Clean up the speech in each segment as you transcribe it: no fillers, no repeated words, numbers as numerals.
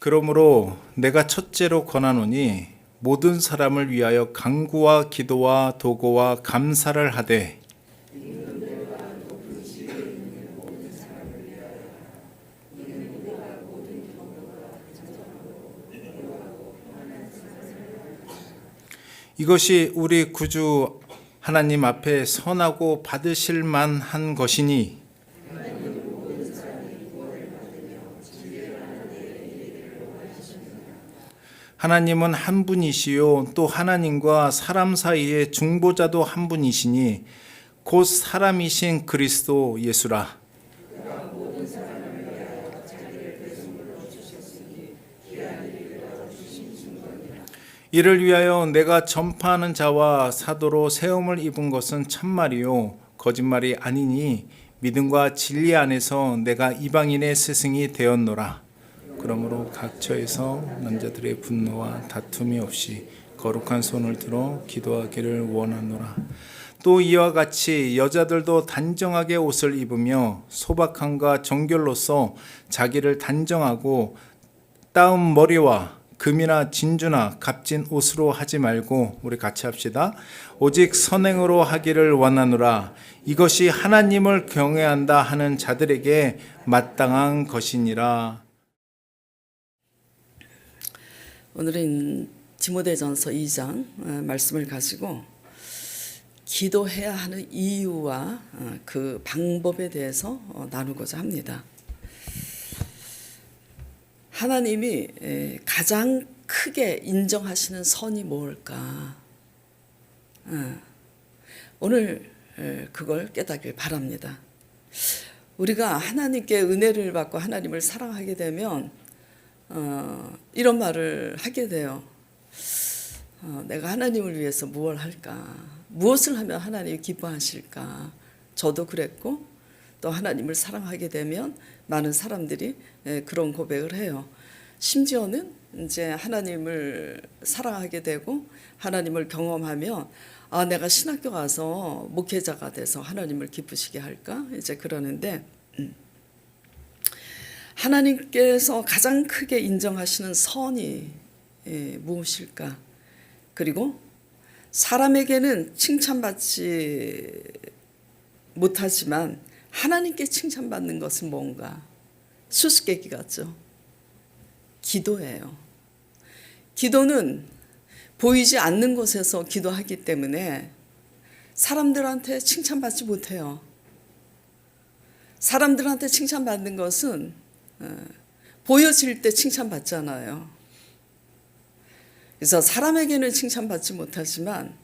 그러므로 내가 첫째로 권하노니 모든 사람을 위하여 간구와 기도와 도고와 감사를 하되 이것이 우리 구주 하나님 앞에 선하고 받으실 만한 것이니 하나님은 한 분이시요 또 하나님과 사람 사이의 중보자도 한 분이시니 곧 사람이신 그리스도 예수라. 이를 위하여 내가 전파하는 자와 사도로 세움을 입은 것은 참말이요 거짓말이 아니니 믿음과 진리 안에서 내가 이방인의 스승이 되었노라. 그러므로 각처에서 남자들의 분노와 다툼이 없이 거룩한 손을 들어 기도하기를 원하노라. 또 이와 같이 여자들도 단정하게 옷을 입으며 소박함과 정결로서 자기를 단정하고 따은 머리와 금이나 진주나 값진 옷으로 하지 말고 우리 같이 합시다. 오직 선행으로 하기를 원하노라. 이것이 하나님을 경외한다 하는 자들에게 마땅한 것이니라. 오늘은 디모데전서 2장 말씀을 가지고 기도해야 하는 이유와 그 방법에 대해서 나누고자 합니다. 하나님이 가장 크게 인정하시는 선이 뭘까? 오늘 그걸 깨닫길 바랍니다. 우리가 하나님께 은혜를 받고 하나님을 사랑하게 되면 이런 말을 하게 돼요. 내가 하나님을 위해서 무엇을 할까? 무엇을 하면 하나님이 기뻐하실까? 저도 그랬고 또 하나님을 사랑하게 되면 많은 사람들이 그런 고백을 해요. 심지어는 이제 하나님을 사랑하게 되고 하나님을 경험하면 내가 신학교 가서 목회자가 돼서 하나님을 기쁘시게 할까? 이제 그러는데 하나님께서 가장 크게 인정하시는 선이 무엇일까? 그리고 사람에게는 칭찬받지 못하지만 하나님께 칭찬받는 것은 뭔가? 수수께끼 같죠? 기도예요. 기도는 보이지 않는 곳에서 기도하기 때문에 사람들한테 칭찬받지 못해요. 사람들한테 칭찬받는 것은 보여질 때 칭찬받잖아요. 그래서 사람에게는 칭찬받지 못하지만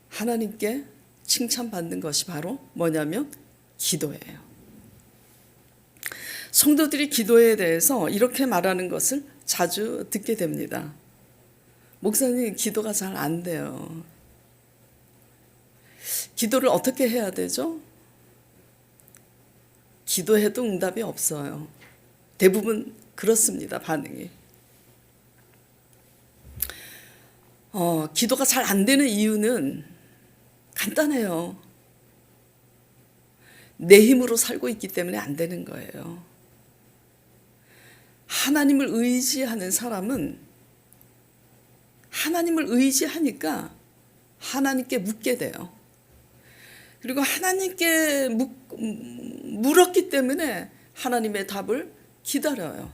하나님께 칭찬받는 것이 바로 뭐냐면 기도예요. 성도들이 기도에 대해서 이렇게 말하는 것을 자주 듣게 됩니다. 목사님, 기도가 잘 안 돼요. 기도를 어떻게 해야 되죠? 기도해도 응답이 없어요. 대부분 그렇습니다, 반응이. 기도가 잘 안 되는 이유는 간단해요. 내 힘으로 살고 있기 때문에 안 되는 거예요. 하나님을 의지하는 사람은 하나님을 의지하니까 하나님께 묻게 돼요. 그리고 하나님께 물었기 때문에 하나님의 답을 기다려요.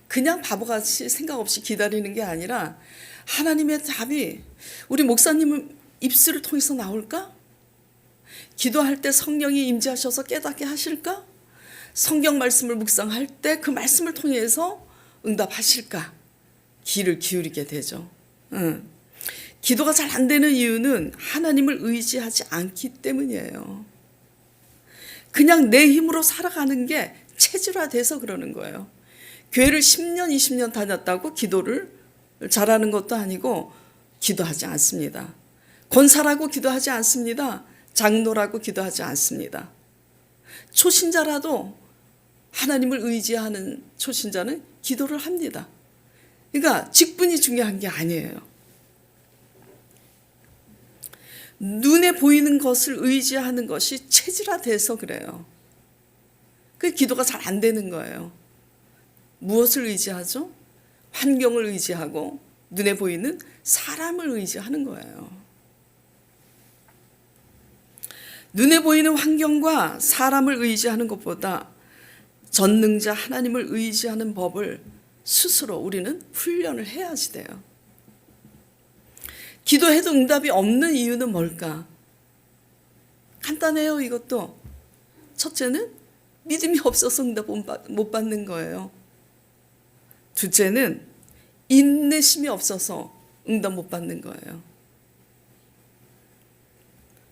그냥 바보같이 생각 없이 기다리는 게 아니라 하나님의 답이 우리 목사님 입술을 통해서 나올까? 기도할 때 성령이 임재하셔서 깨닫게 하실까? 성경 말씀을 묵상할 때 그 말씀을 통해서 응답하실까? 귀를 기울이게 되죠. 기도가 잘 안 되는 이유는 하나님을 의지하지 않기 때문이에요. 그냥 내 힘으로 살아가는 게 체질화돼서 그러는 거예요. 교회를 10년, 20년 다녔다고 기도를 잘하는 것도 아니고 기도하지 않습니다. 권사라고 기도하지 않습니다. 장로라고 기도하지 않습니다. 초신자라도 하나님을 의지하는 초신자는 기도를 합니다. 그러니까 직분이 중요한 게 아니에요. 눈에 보이는 것을 의지하는 것이 체질화돼서 그래요. 그 기도가 잘 안 되는 거예요. 무엇을 의지하죠? 환경을 의지하고 눈에 보이는 사람을 의지하는 거예요. 눈에 보이는 환경과 사람을 의지하는 것보다 전능자 하나님을 의지하는 법을 스스로 우리는 훈련을 해야지 돼요. 기도해도 응답이 없는 이유는 뭘까? 간단해요, 이것도. 첫째는 믿음이 없어서 응답 못 받는 거예요. 둘째는 인내심이 없어서 응답 못 받는 거예요.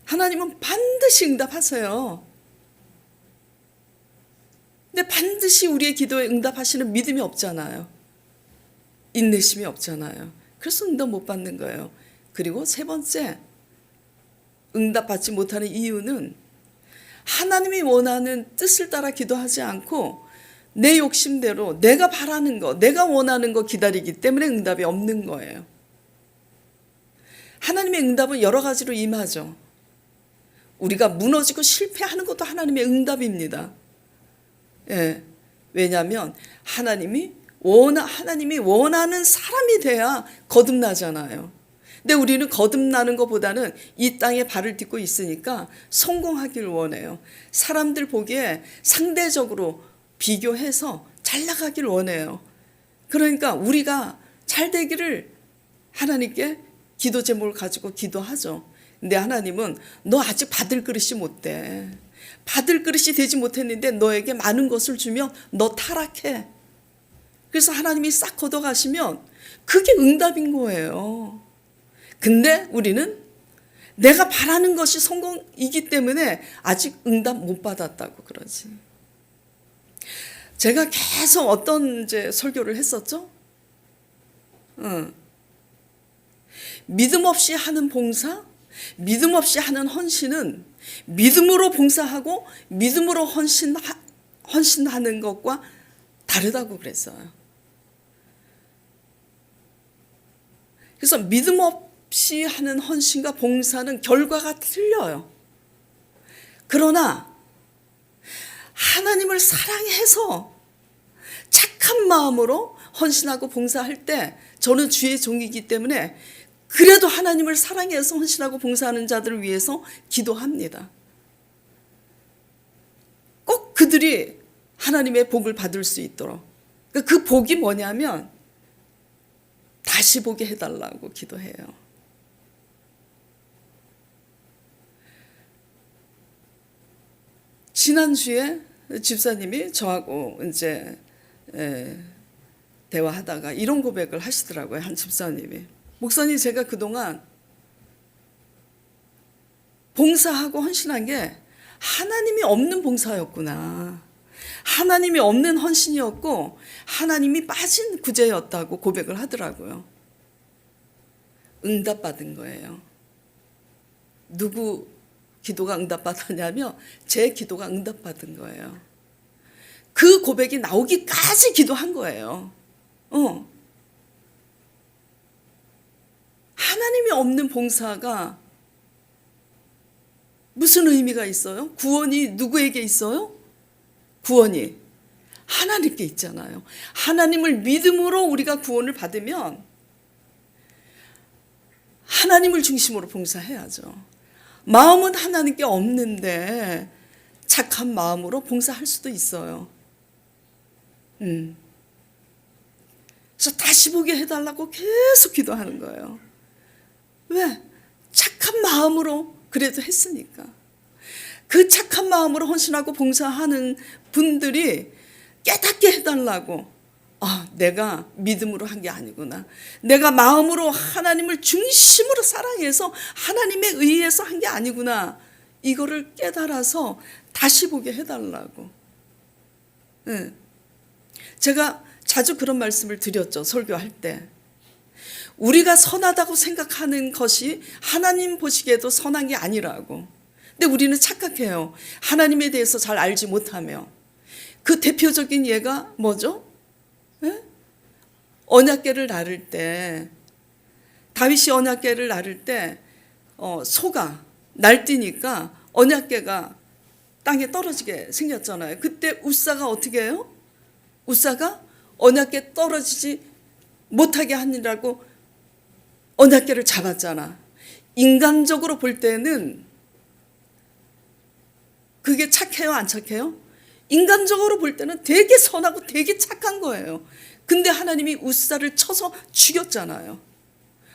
하나님은 반드시 응답하세요. 근데 반드시 우리의 기도에 응답하시는 믿음이 없잖아요. 인내심이 없잖아요. 그래서 응답 못 받는 거예요. 그리고 세 번째, 응답받지 못하는 이유는 하나님이 원하는 뜻을 따라 기도하지 않고 내 욕심대로 내가 바라는 거, 내가 원하는 거 기다리기 때문에 응답이 없는 거예요. 하나님의 응답은 여러 가지로 임하죠. 우리가 무너지고 실패하는 것도 하나님의 응답입니다. 예. 왜냐하면 하나님이 원하는 사람이 돼야 거듭나잖아요. 근데 우리는 거듭나는 것보다는 이 땅에 발을 딛고 있으니까 성공하기를 원해요. 사람들 보기에 상대적으로 비교해서 잘 나가기를 원해요. 그러니까 우리가 잘 되기를 하나님께 기도 제목을 가지고 기도하죠. 근데 하나님은 너 아직 받을 그릇이 못 돼. 받을 그릇이 되지 못했는데 너에게 많은 것을 주면 너 타락해. 그래서 하나님이 싹 걷어가시면 그게 응답인 거예요. 근데 우리는 내가 바라는 것이 성공이기 때문에 아직 응답 못 받았다고 그러지. 제가 계속 어떤 설교를 했었죠? 믿음 없이 하는 봉사, 믿음 없이 하는 헌신은 믿음으로 봉사하고 믿음으로 헌신하는 것과 다르다고 그랬어요. 그래서 믿음 없이 하는 헌신과 봉사는 결과가 틀려요. 그러나 하나님을 사랑해서 착한 마음으로 헌신하고 봉사할 때 저는 주의 종이기 때문에 그래도 하나님을 사랑해서 헌신하고 봉사하는 자들을 위해서 기도합니다. 꼭 그들이 하나님의 복을 받을 수 있도록. 그 복이 뭐냐면 다시 보게 해달라고 기도해요. 지난주에 집사님이 저하고 대화하다가 이런 고백을 하시더라고요. 한 집사님이. 목사님, 제가 그동안 봉사하고 헌신한 게 하나님이 없는 봉사였구나. 하나님이 없는 헌신이었고 하나님이 빠진 구제였다고 고백을 하더라고요. 응답받은 거예요. 누구 기도가 응답받았냐면 제 기도가 응답받은 거예요. 그 고백이 나오기까지 기도한 거예요. 하나님이 없는 봉사가 무슨 의미가 있어요? 구원이 누구에게 있어요? 구원이 하나님께 있잖아요. 하나님을 믿음으로 우리가 구원을 받으면 하나님을 중심으로 봉사해야죠. 마음은 하나님께 없는데 착한 마음으로 봉사할 수도 있어요. 그래서 다시 보게 해달라고 계속 기도하는 거예요. 왜? 착한 마음으로 그래도 했으니까. 그 착한 마음으로 헌신하고 봉사하는 분들이 깨닫게 해달라고. 내가 믿음으로 한 게 아니구나. 내가 마음으로 하나님을 중심으로 사랑해서 하나님에 의해서 한 게 아니구나. 이거를 깨달아서 다시 보게 해달라고. 제가 자주 그런 말씀을 드렸죠. 설교할 때. 우리가 선하다고 생각하는 것이 하나님 보시기에도 선한 게 아니라고. 근데 우리는 착각해요. 하나님에 대해서 잘 알지 못하며. 그 대표적인 예가 뭐죠? 언약궤를 나를 때, 다윗이 언약궤를 나를 때 소가 날뛰니까 언약궤가 땅에 떨어지게 생겼잖아요. 그때 우사가 어떻게 해요? 우사가 언약궤 떨어지지 못하게 하느라고 언약궤를 잡았잖아. 인간적으로 볼 때는 그게 착해요, 안 착해요? 인간적으로 볼 때는 되게 선하고 되게 착한 거예요. 근데 하나님이 우사를 쳐서 죽였잖아요.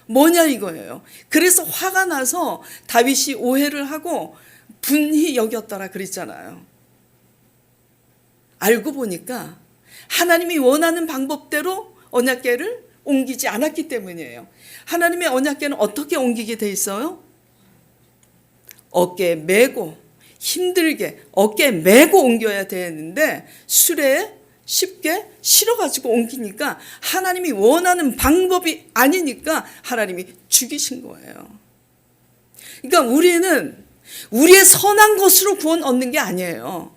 뭐냐 이거예요. 그래서 화가 나서 다윗이 오해를 하고 분히 여겼더라 그랬잖아요. 알고 보니까 하나님이 원하는 방법대로 언약궤를 옮기지 않았기 때문이에요. 하나님의 언약궤는 어떻게 옮기게 돼 있어요? 어깨에 메고 힘들게 어깨에 메고 옮겨야 되는데 수레에 쉽게 실어가지고 옮기니까 하나님이 원하는 방법이 아니니까 하나님이 죽이신 거예요. 그러니까 우리는 우리의 선한 것으로 구원 얻는 게 아니에요.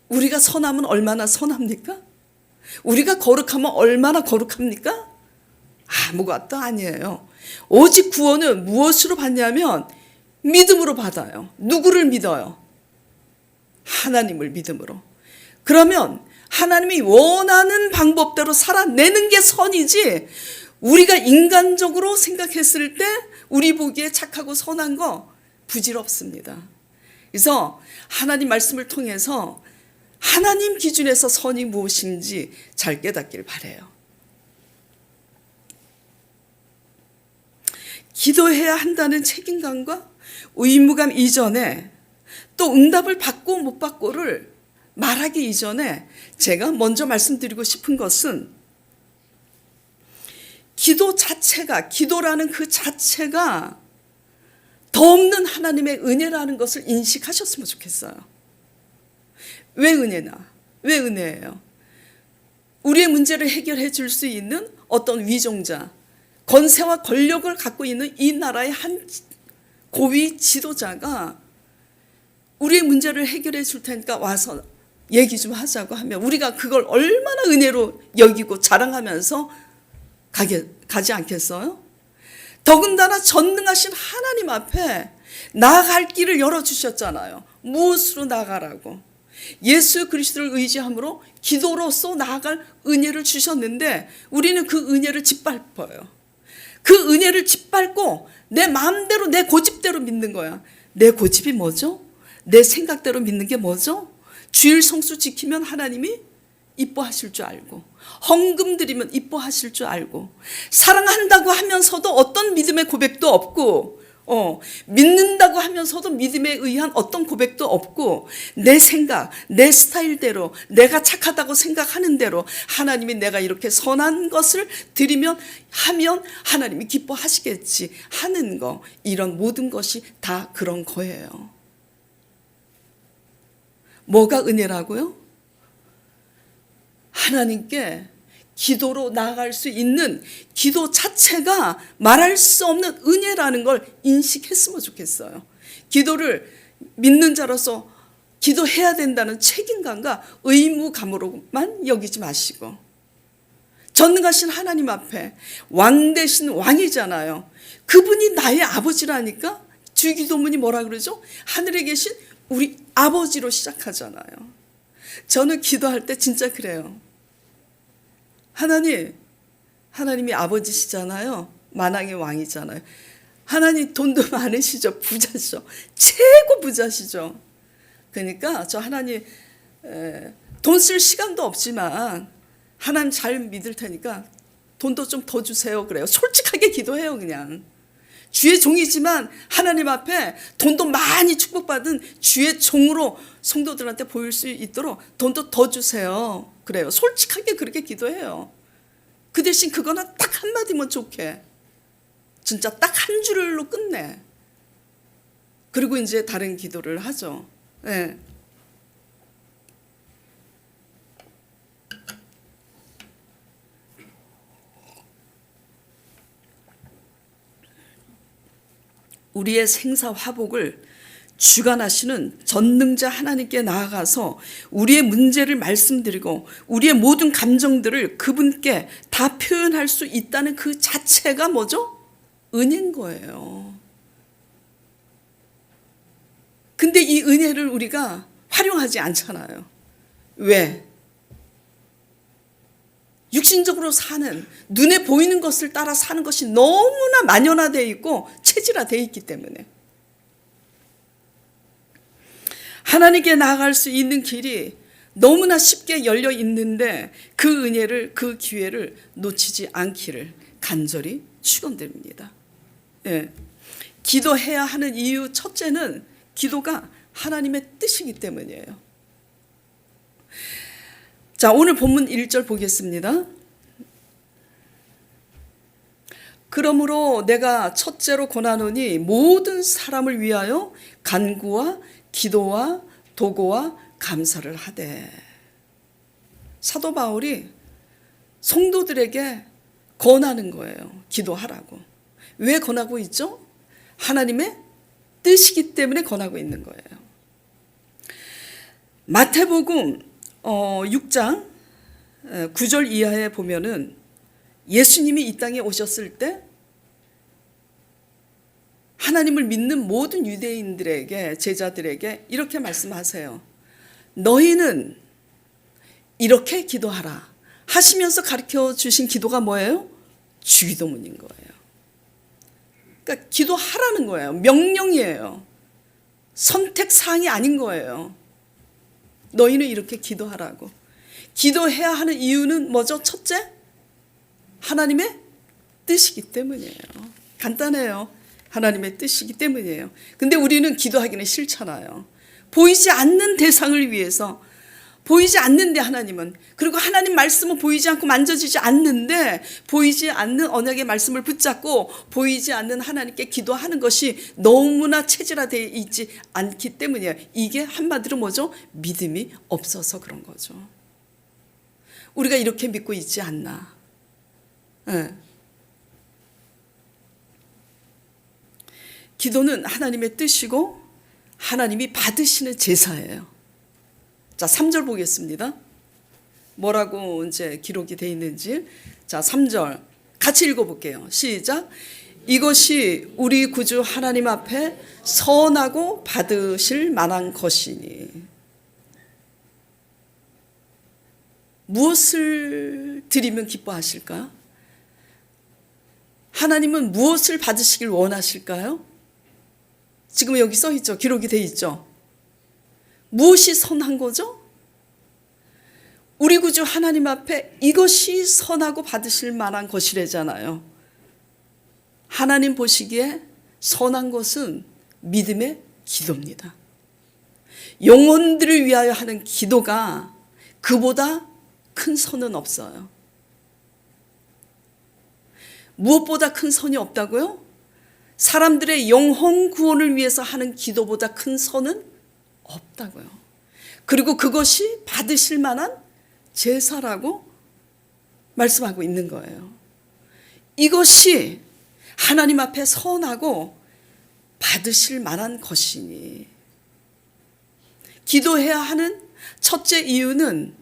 우리가 선하면 얼마나 선합니까? 우리가 거룩하면 얼마나 거룩합니까? 아무것도 아니에요. 오직 구원은 무엇으로 받냐면 믿음으로 받아요. 누구를 믿어요? 하나님을 믿음으로. 그러면 하나님이 원하는 방법대로 살아내는 게 선이지, 우리가 인간적으로 생각했을 때 우리 보기에 착하고 선한 거 부질없습니다. 그래서 하나님 말씀을 통해서 하나님 기준에서 선이 무엇인지 잘 깨닫길 바라요. 기도해야 한다는 책임감과 의무감 이전에, 또 응답을 받고 못 받고를 말하기 이전에 제가 먼저 말씀드리고 싶은 것은, 기도 자체가, 기도라는 그 자체가 더 없는 하나님의 은혜라는 것을 인식하셨으면 좋겠어요. 왜 은혜나? 왜 은혜예요? 우리의 문제를 해결해 줄 수 있는 어떤 위종자, 권세와 권력을 갖고 있는 이 나라의 한 고위 지도자가 우리의 문제를 해결해 줄 테니까 와서 얘기 좀 하자고 하면 우리가 그걸 얼마나 은혜로 여기고 자랑하면서 가지 않겠어요? 더군다나 전능하신 하나님 앞에 나아갈 길을 열어주셨잖아요. 무엇으로 나아가라고? 예수 그리스도를 의지함으로 기도로서 나아갈 은혜를 주셨는데 우리는 그 은혜를 짓밟아요. 그 은혜를 짓밟고 내 마음대로, 내 고집대로 믿는 거야. 내 고집이 뭐죠? 내 생각대로 믿는 게 뭐죠? 주일 성수 지키면 하나님이 이뻐하실 줄 알고, 헌금 드리면 이뻐하실 줄 알고, 사랑한다고 하면서도 어떤 믿음의 고백도 없고, 믿는다고 하면서도 믿음에 의한 어떤 고백도 없고, 내 생각, 내 스타일대로, 내가 착하다고 생각하는 대로 하나님이 내가 이렇게 선한 것을 드리면, 하면 하나님이 기뻐하시겠지 하는 거, 이런 모든 것이 다 그런 거예요. 뭐가 은혜라고요? 하나님께 기도로 나아갈 수 있는 기도 자체가 말할 수 없는 은혜라는 걸 인식했으면 좋겠어요. 기도를 믿는 자로서 기도해야 된다는 책임감과 의무감으로만 여기지 마시고, 전능하신 하나님 앞에 왕 대신 왕이잖아요. 그분이 나의 아버지라니까. 주기도문이 뭐라 그러죠? 하늘에 계신 우리 아버지로 시작하잖아요. 저는 기도할 때 진짜 그래요. 하나님이 아버지시잖아요. 만왕의 왕이잖아요. 하나님 돈도 많으시죠. 부자시죠. 최고 부자시죠. 그러니까 저 하나님 돈 쓸 시간도 없지만 하나님 잘 믿을 테니까 돈도 좀 더 주세요. 그래요. 솔직하게 기도해요. 그냥. 주의 종이지만 하나님 앞에 돈도 많이 축복받은 주의 종으로 성도들한테 보일 수 있도록 돈도 더 주세요. 그래요. 솔직하게 그렇게 기도해요. 그 대신 그거는 딱 한마디면 좋게. 진짜 딱 한 줄로 끝내. 그리고 이제 다른 기도를 하죠. 네. 우리의 생사 화복을 주관하시는 전능자 하나님께 나아가서 우리의 문제를 말씀드리고 우리의 모든 감정들을 그분께 다 표현할 수 있다는 그 자체가 뭐죠? 은혜인 거예요. 근데 이 은혜를 우리가 활용하지 않잖아요. 왜? 육신적으로 사는, 눈에 보이는 것을 따라 사는 것이 너무나 만연화되어 있고 체질화되어 있기 때문에 하나님께 나아갈 수 있는 길이 너무나 쉽게 열려 있는데 그 은혜를, 그 기회를 놓치지 않기를 간절히 축원드립니다. 예. 기도해야 하는 이유 첫째는 기도가 하나님의 뜻이기 때문이에요. 자, 오늘 본문 1절 보겠습니다. 그러므로 내가 첫째로 권하노니 모든 사람을 위하여 간구와 기도와 도고와 감사를 하되. 사도 바울이 성도들에게 권하는 거예요. 기도하라고. 왜 권하고 있죠? 하나님의 뜻이기 때문에 권하고 있는 거예요. 마태복음 6장 9절 이하에 보면은 예수님이 이 땅에 오셨을 때 하나님을 믿는 모든 유대인들에게, 제자들에게 이렇게 말씀하세요. 너희는 이렇게 기도하라 하시면서 가르쳐 주신 기도가 뭐예요? 주기도문인 거예요. 그러니까 기도하라는 거예요. 명령이에요. 선택사항이 아닌 거예요. 너희는 이렇게 기도하라고. 기도해야 하는 이유는 뭐죠? 첫째, 하나님의 뜻이기 때문이에요. 간단해요. 하나님의 뜻이기 때문이에요. 근데 우리는 기도하기는 싫잖아요. 보이지 않는 대상을 위해서, 보이지 않는데 하나님은, 그리고 하나님 말씀은 보이지 않고 만져지지 않는데 보이지 않는 언약의 말씀을 붙잡고 보이지 않는 하나님께 기도하는 것이 너무나 체질화되어 있지 않기 때문이에요. 이게 한마디로 뭐죠? 믿음이 없어서 그런 거죠. 우리가 이렇게 믿고 있지 않나. 네. 기도는 하나님의 뜻이고 하나님이 받으시는 제사예요. 자, 3절 보겠습니다. 뭐라고 이제 기록이 되어 있는지. 자, 3절 같이 읽어볼게요. 시작. 이것이 우리 구주 하나님 앞에 선하고 받으실 만한 것이니. 무엇을 드리면 기뻐하실까? 하나님은 무엇을 받으시길 원하실까요? 지금 여기 써 있죠. 기록이 돼 있죠. 무엇이 선한 거죠? 우리 구주 하나님 앞에 이것이 선하고 받으실 만한 것이래잖아요. 하나님 보시기에 선한 것은 믿음의 기도입니다. 영혼들을 위하여 하는 기도가 그보다 큰 선은 없어요. 무엇보다 큰 선이 없다고요? 사람들의 영혼 구원을 위해서 하는 기도보다 큰 선은 없다고요. 그리고 그것이 받으실 만한 제사라고 말씀하고 있는 거예요. 이것이 하나님 앞에 선하고 받으실 만한 것이니. 기도해야 하는 첫째 이유는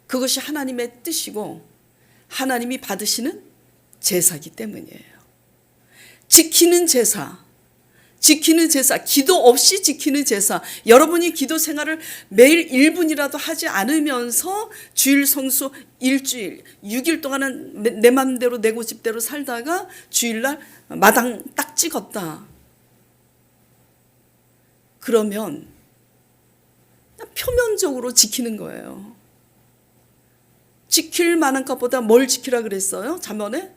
그것이 하나님의 뜻이고 하나님이 받으시는 제사이기 때문이에요. 지키는 제사, 기도 없이 지키는 제사. 여러분이 기도 생활을 매일 1분이라도 하지 않으면서 주일 성수 일주일, 6일 동안은 내 맘대로 내 고집대로 살다가 주일날 마당 딱 찍었다. 그러면 표면적으로 지키는 거예요. 지킬 만한 것보다 뭘 지키라 그랬어요? 잠언에?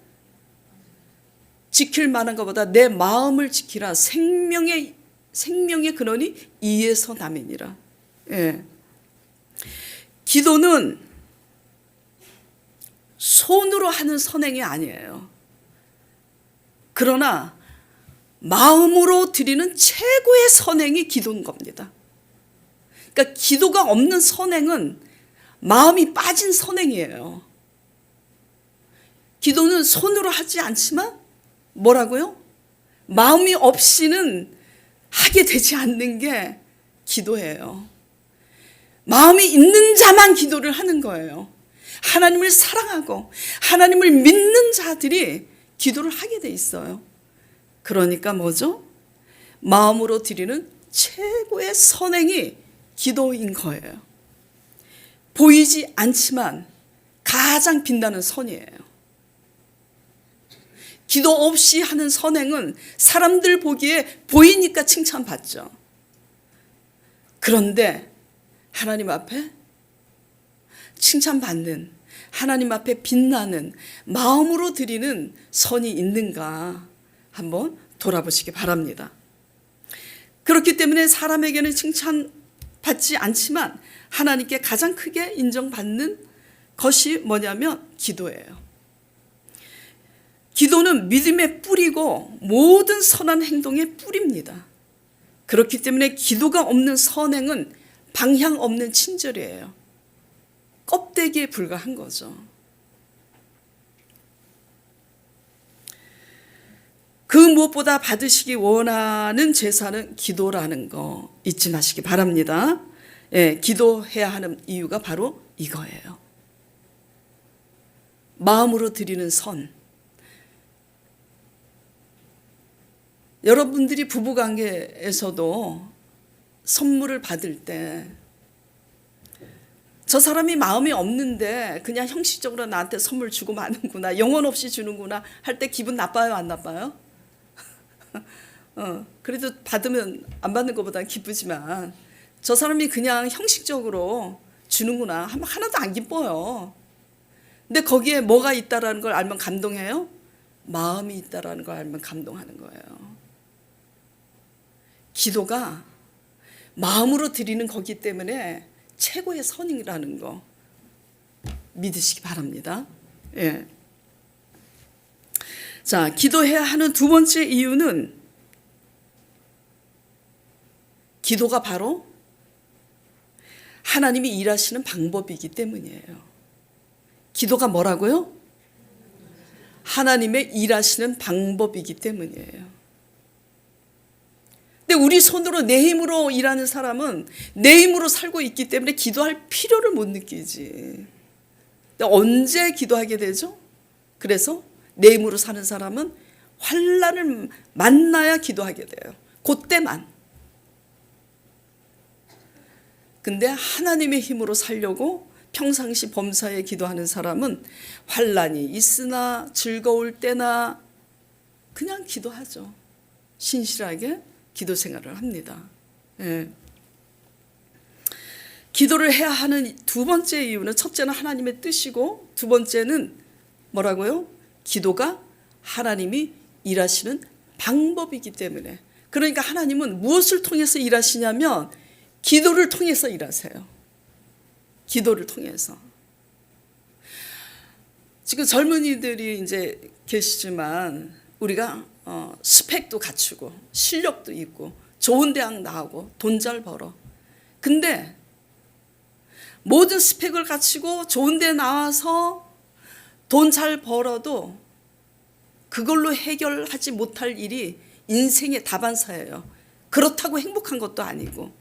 지킬 만한 것보다 내 마음을 지키라. 생명의 근원이 이에서 남이니라. 예. 기도는 손으로 하는 선행이 아니에요. 그러나 마음으로 드리는 최고의 선행이 기도인 겁니다. 그러니까 기도가 없는 선행은 마음이 빠진 선행이에요. 기도는 손으로 하지 않지만 뭐라고요? 마음이 없이는 하게 되지 않는 게 기도예요. 마음이 있는 자만 기도를 하는 거예요. 하나님을 사랑하고 하나님을 믿는 자들이 기도를 하게 돼 있어요. 그러니까 뭐죠? 마음으로 드리는 최고의 선행이 기도인 거예요. 보이지 않지만 가장 빛나는 선이에요. 기도 없이 하는 선행은 사람들 보기에 보이니까 칭찬받죠. 그런데 하나님 앞에 칭찬받는, 하나님 앞에 빛나는 마음으로 드리는 선이 있는가 한번 돌아보시기 바랍니다. 그렇기 때문에 사람에게는 칭찬받지 않지만 하나님께 가장 크게 인정받는 것이 뭐냐면 기도예요. 기도는 믿음의 뿌리고 모든 선한 행동의 뿌리입니다. 그렇기 때문에 기도가 없는 선행은 방향 없는 친절이에요. 껍데기에 불과한 거죠. 그 무엇보다 받으시기 원하는 제사는 기도라는 거 잊지 마시기 바랍니다. 예, 기도해야 하는 이유가 바로 이거예요. 마음으로 드리는 선. 여러분들이 부부관계에서도 선물을 받을 때 저 사람이 마음이 없는데 그냥 형식적으로 나한테 선물 주고 마는구나, 영혼 없이 주는구나 할 때 기분 나빠요, 안 나빠요? 그래도 받으면 안 받는 것보다는 기쁘지만 저 사람이 그냥 형식적으로 주는구나 하면 하나도 안 기뻐요. 근데 거기에 뭐가 있다라는 걸 알면 감동해요? 마음이 있다라는 걸 알면 감동하는 거예요. 기도가 마음으로 드리는 거기 때문에 최고의 선이라는 거 믿으시기 바랍니다. 예. 자, 기도해야 하는 두 번째 이유는 기도가 바로 하나님이 일하시는 방법이기 때문이에요. 기도가 뭐라고요? 하나님의 일하시는 방법이기 때문이에요. 근데 우리 손으로 내 힘으로 일하는 사람은 내 힘으로 살고 있기 때문에 기도할 필요를 못 느끼지. 근데 언제 기도하게 되죠? 그래서 내 힘으로 사는 사람은 환난을 만나야 기도하게 돼요. 그때만. 근데 하나님의 힘으로 살려고 평상시 범사에 기도하는 사람은 환난이 있으나 즐거울 때나 그냥 기도하죠. 신실하게 기도 생활을 합니다. 예. 기도를 해야 하는 두 번째 이유는 첫째는 하나님의 뜻이고 두 번째는 뭐라고요? 기도가 하나님이 일하시는 방법이기 때문에. 그러니까 하나님은 무엇을 통해서 일하시냐면 기도를 통해서 일하세요. 기도를 통해서. 지금 젊은이들이 이제 계시지만 우리가 스펙도 갖추고 실력도 있고 좋은 대학 나오고 돈 잘 벌어. 근데 모든 스펙을 갖추고 좋은 데 나와서 돈 잘 벌어도 그걸로 해결하지 못할 일이 인생의 다반사예요. 그렇다고 행복한 것도 아니고.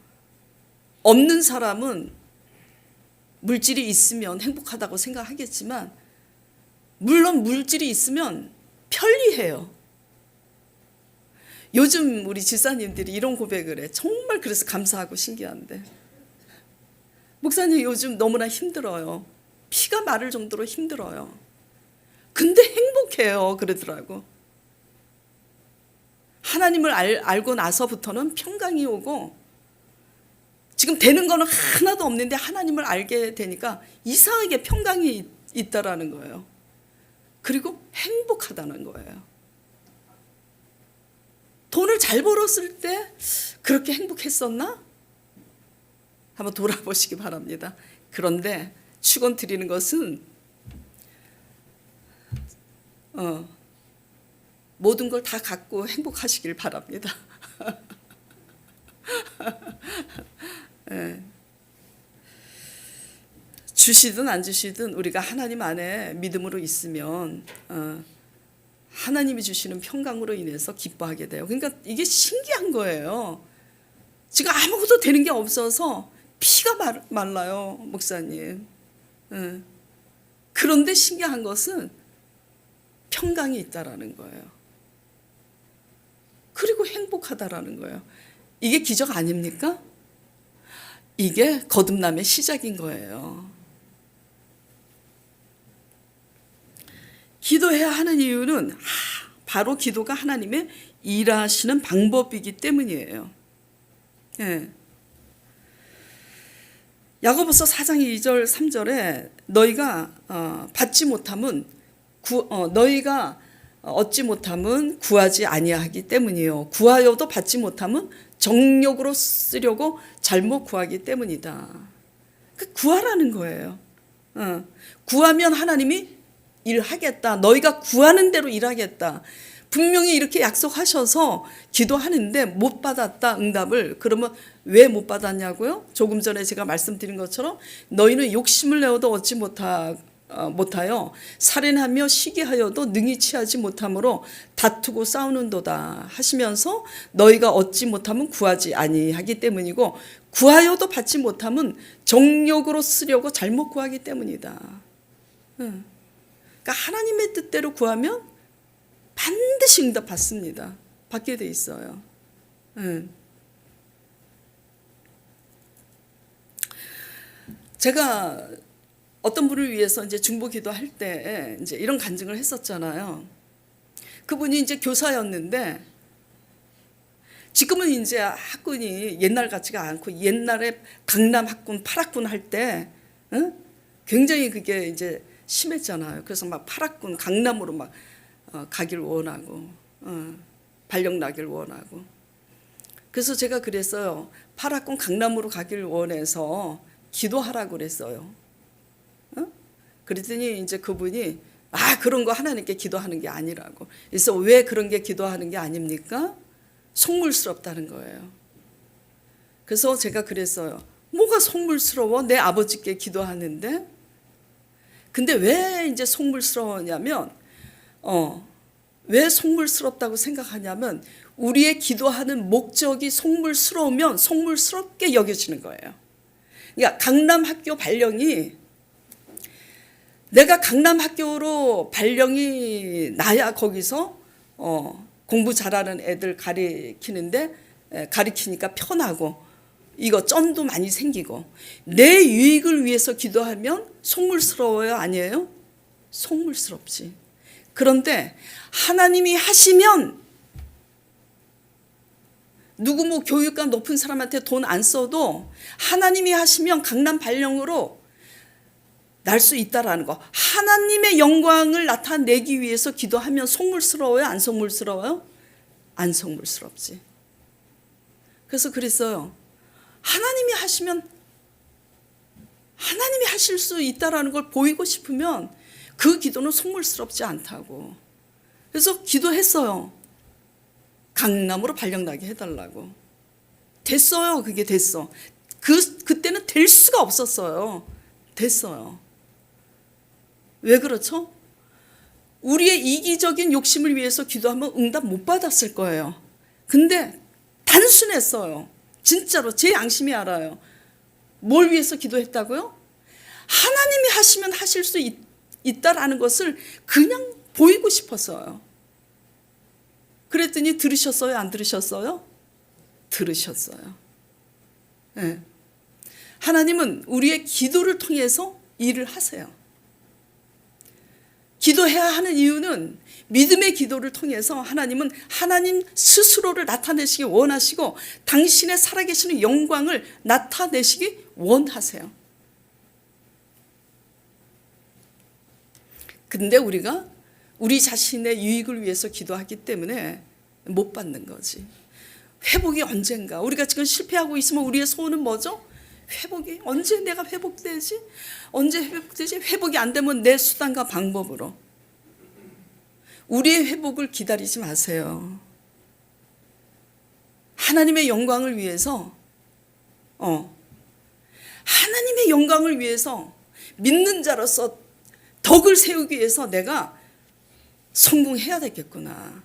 없는 사람은 물질이 있으면 행복하다고 생각하겠지만 물론 물질이 있으면 편리해요. 요즘 우리 집사님들이 이런 고백을 해. 정말 그래서 감사하고 신기한데. 목사님 요즘 너무나 힘들어요. 피가 마를 정도로 힘들어요. 근데 행복해요. 그러더라고. 하나님을 알고 나서부터는 평강이 오고 지금 되는 거는 하나도 없는데 하나님을 알게 되니까 이상하게 평강이 있다라는 거예요. 그리고 행복하다는 거예요. 돈을 잘 벌었을 때 그렇게 행복했었나? 한번 돌아보시기 바랍니다. 그런데 축원드리는 것은 모든 걸 다 갖고 행복하시길 바랍니다. 네. 주시든 안 주시든 우리가 하나님 안에 믿음으로 있으면 하나님이 주시는 평강으로 인해서 기뻐하게 돼요. 그러니까 이게 신기한 거예요. 지금 아무것도 되는 게 없어서 피가 말라요, 목사님. 그런데 신기한 것은 평강이 있다라는 거예요. 그리고 행복하다라는 거예요. 이게 기적 아닙니까? 이게 거듭남의 시작인 거예요. 기도해야 하는 이유는 바로 기도가 하나님의 일하시는 방법이기 때문이에요. 예. 야고보서 4장 2절 3절에 너희가 받지 못함은 너희가 얻지 못함은 구하지 아니하기 때문이요 구하여도 받지 못함은 정욕으로 쓰려고 잘못 구하기 때문이다. 구하라는 거예요. 구하면 하나님이 일하겠다. 너희가 구하는 대로 일하겠다. 분명히 이렇게 약속하셔서 기도하는데 못 받았다 응답을. 그러면 왜 못 받았냐고요? 조금 전에 제가 말씀드린 것처럼 너희는 욕심을 내어도 얻지 못하여 살인하며 시기하여도 능히 취하지 못함으로 다투고 싸우는도다 하시면서 너희가 얻지 못하면 구하지 아니하기 때문이고 구하여도 받지 못하면 정욕으로 쓰려고 잘못 구하기 때문이다. 그러니까 하나님의 뜻대로 구하면 반드시 응답 받습니다. 받게 돼 있어요. 제가 어떤 분을 위해서 이제 중보 기도할 때 이제 이런 간증을 했었잖아요. 그분이 이제 교사였는데 지금은 이제 학군이 옛날 같지가 않고 옛날에 강남 학군, 8학군 할 때 굉장히 그게 이제 심했잖아요. 그래서 막 8학군 강남으로 막 가길 원하고 발령 나길 원하고. 그래서 제가 그랬어요. 8학군 강남으로 가길 원해서 기도하라고 그랬어요. 그랬더니 이제 그분이 그런 거 하나님께 기도하는 게 아니라고. 그래서 왜 그런 게 기도하는 게 아닙니까? 속물스럽다는 거예요. 그래서 제가 그랬어요. 뭐가 속물스러워? 내 아버지께 기도하는데. 근데 왜 이제 속물스러워냐면 왜 속물스럽다고 생각하냐면 우리의 기도하는 목적이 속물스러우면 속물스럽게 여겨지는 거예요. 그러니까 강남학교 발령이 내가 강남학교로 발령이 나야 거기서 공부 잘하는 애들 가리키니까 편하고 이거 점도 많이 생기고 내 유익을 위해서 기도하면 속물스러워요? 아니에요? 속물스럽지. 그런데 하나님이 하시면 누구 뭐 교육감 높은 사람한테 돈 안 써도 하나님이 하시면 강남 발령으로 날 수 있다라는 거. 하나님의 영광을 나타내기 위해서 기도하면 속물스러워요? 안 속물스러워요? 안 속물스럽지. 그래서 그랬어요. 하나님이 하시면 하나님이 하실 수 있다라는 걸 보이고 싶으면 그 기도는 속물스럽지 않다고. 그래서 기도했어요. 강남으로 발령나게 해달라고. 됐어요. 그게 됐어. 그때는 될 수가 없었어요. 됐어요. 왜 그렇죠? 우리의 이기적인 욕심을 위해서 기도하면 응답 못 받았을 거예요. 근데 단순했어요. 진짜로 제 양심이 알아요. 뭘 위해서 기도했다고요? 하나님이 하시면 하실 수 있다라는 것을 그냥 보이고 싶었어요. 그랬더니 들으셨어요? 안 들으셨어요? 들으셨어요. 네. 하나님은 우리의 기도를 통해서 일을 하세요. 기도해야 하는 이유는 믿음의 기도를 통해서 하나님은 하나님 스스로를 나타내시기 원하시고 당신의 살아계시는 영광을 나타내시기 원하세요. 근데 우리가 우리 자신의 유익을 위해서 기도하기 때문에 못 받는 거지. 회복이 언젠가. 우리가 지금 실패하고 있으면 우리의 소원은 뭐죠? 회복이 언제 내가 회복되지? 언제 회복되지? 회복이 안 되면 내 수단과 방법으로. 우리의 회복을 기다리지 마세요. 하나님의 영광을 위해서 하나님의 영광을 위해서 믿는 자로서 덕을 세우기 위해서 내가 성공해야 되겠구나.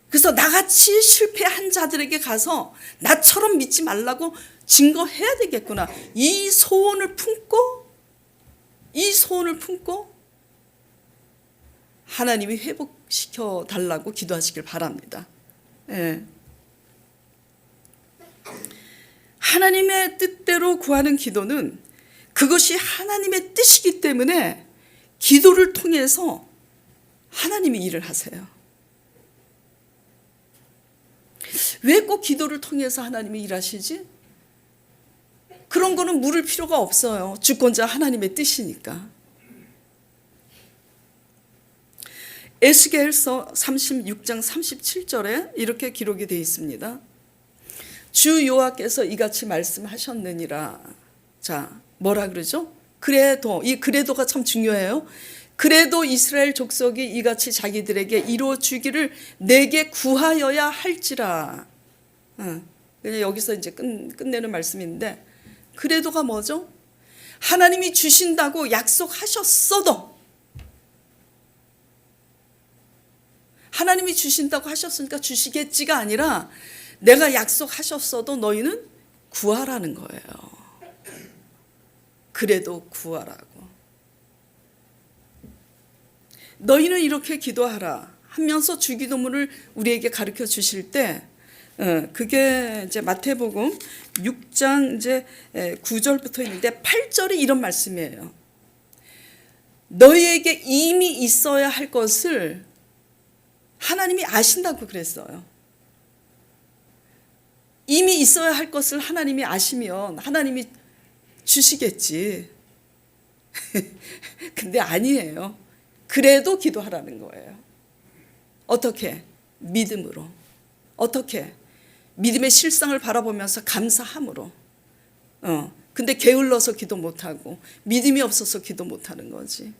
그래서 나같이 실패한 자들에게 가서 나처럼 믿지 말라고 증거해야 되겠구나. 이 소원을 품고 하나님이 회복시켜 달라고 기도하시길 바랍니다. 예. 하나님의 뜻대로 구하는 기도는 그것이 하나님의 뜻이기 때문에 기도를 통해서 하나님이 일을 하세요. 왜 꼭 기도를 통해서 하나님이 일하시지? 그런 거는 물을 필요가 없어요. 주권자 하나님의 뜻이니까. 에스겔서 36장 37절에 이렇게 기록이 되어 있습니다. 주 여호와께서 이같이 말씀하셨느니라. 자, 뭐라 그러죠? 그래도, 이 그래도가 참 중요해요. 그래도 이스라엘 족속이 이같이 자기들에게 이루어 주기를 내게 구하여야 할지라. 그냥 여기서 이제 끝내는 말씀인데, 그래도가 뭐죠? 하나님이 주신다고 약속하셨어도, 하나님이 주신다고 하셨으니까 주시겠지가 아니라 내가 약속하셨어도 너희는 구하라는 거예요. 그래도 구하라고. 너희는 이렇게 기도하라 하면서 주기도문을 우리에게 가르쳐 주실 때, 그게 이제 마태복음 6장 이제 9절부터 있는데 8절이 이런 말씀이에요. 너희에게 이미 있어야 할 것을 하나님이 아신다고 그랬어요. 이미 있어야 할 것을 하나님이 아시면 하나님이 주시겠지. 근데 아니에요. 그래도 기도하라는 거예요. 어떻게? 믿음으로. 어떻게? 믿음의 실상을 바라보면서 감사함으로. 근데 게을러서 기도 못하고 믿음이 없어서 기도 못하는 거지.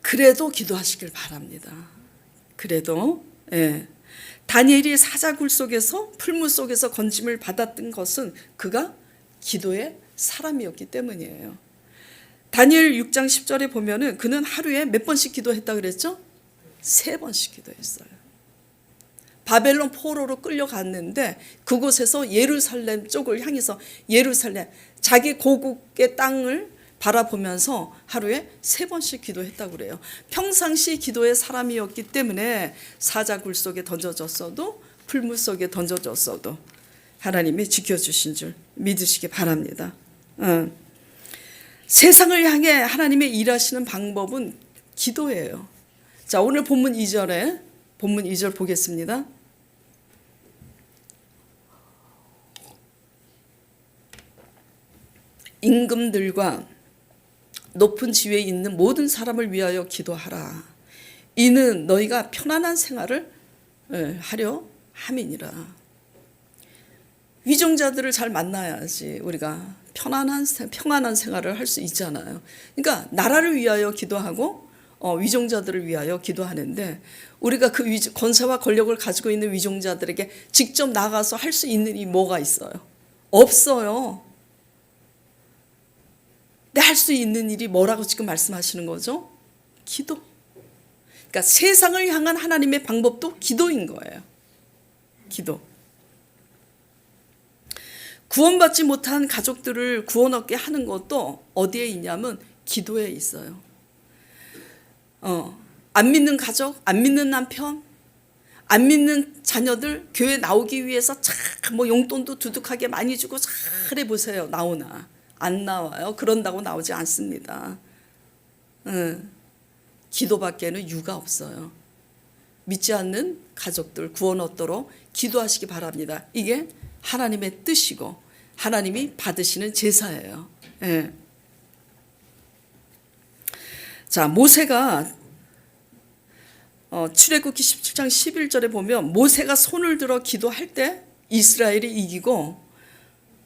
그래도 기도하시길 바랍니다. 그래도. 다니엘이 사자굴 속에서 풀무 속에서 건짐을 받았던 것은 그가 기도의 사람이었기 때문이에요. 다니엘 6장 10절에 보면은 그는 하루에 몇 번씩 기도했다 그랬죠? 3번씩 기도했어요. 바벨론 포로로 끌려갔는데 그곳에서 예루살렘 쪽을 향해서 예루살렘 자기 고국의 땅을 바라보면서 하루에 3번씩 기도했다고 그래요. 평상시 기도의 사람이었기 때문에 사자굴 속에 던져졌어도 풀무 속에 던져졌어도 하나님이 지켜주신 줄 믿으시기 바랍니다. 세상을 향해 하나님의 일하시는 방법은 기도예요. 자, 오늘 본문 2절 보겠습니다. 임금들과 높은 지위에 있는 모든 사람을 위하여 기도하라. 이는 너희가 편안한 생활을 하려 함이니라. 위정자들을 잘 만나야지 우리가 평안한 생활을 할 수 있잖아요. 그러니까 나라를 위하여 기도하고 위정자들을 위하여 기도하는데 우리가 그 권세와 권력을 가지고 있는 위정자들에게 직접 나가서 할 수 있는 일이 뭐가 있어요? 없어요. 근데 할 수 있는 일이 뭐라고 지금 말씀하시는 거죠? 기도. 그러니까 세상을 향한 하나님의 방법도 기도인 거예요. 기도. 구원받지 못한 가족들을 구원 얻게 하는 것도 어디에 있냐면 기도에 있어요. 안 믿는 가족, 안 믿는 남편, 안 믿는 자녀들 교회 나오기 위해서 참 뭐 용돈도 두둑하게 많이 주고 잘해 보세요. 나오나? 안 나와요. 그런다고 나오지 않습니다. 기도밖에는 유가 없어요. 믿지 않는 가족들 구원 얻도록 기도하시기 바랍니다. 이게 하나님의 뜻이고 하나님이 받으시는 제사예요. 자, 모세가 출애굽기 17장 11절에 보면 모세가 손을 들어 기도할 때 이스라엘이 이기고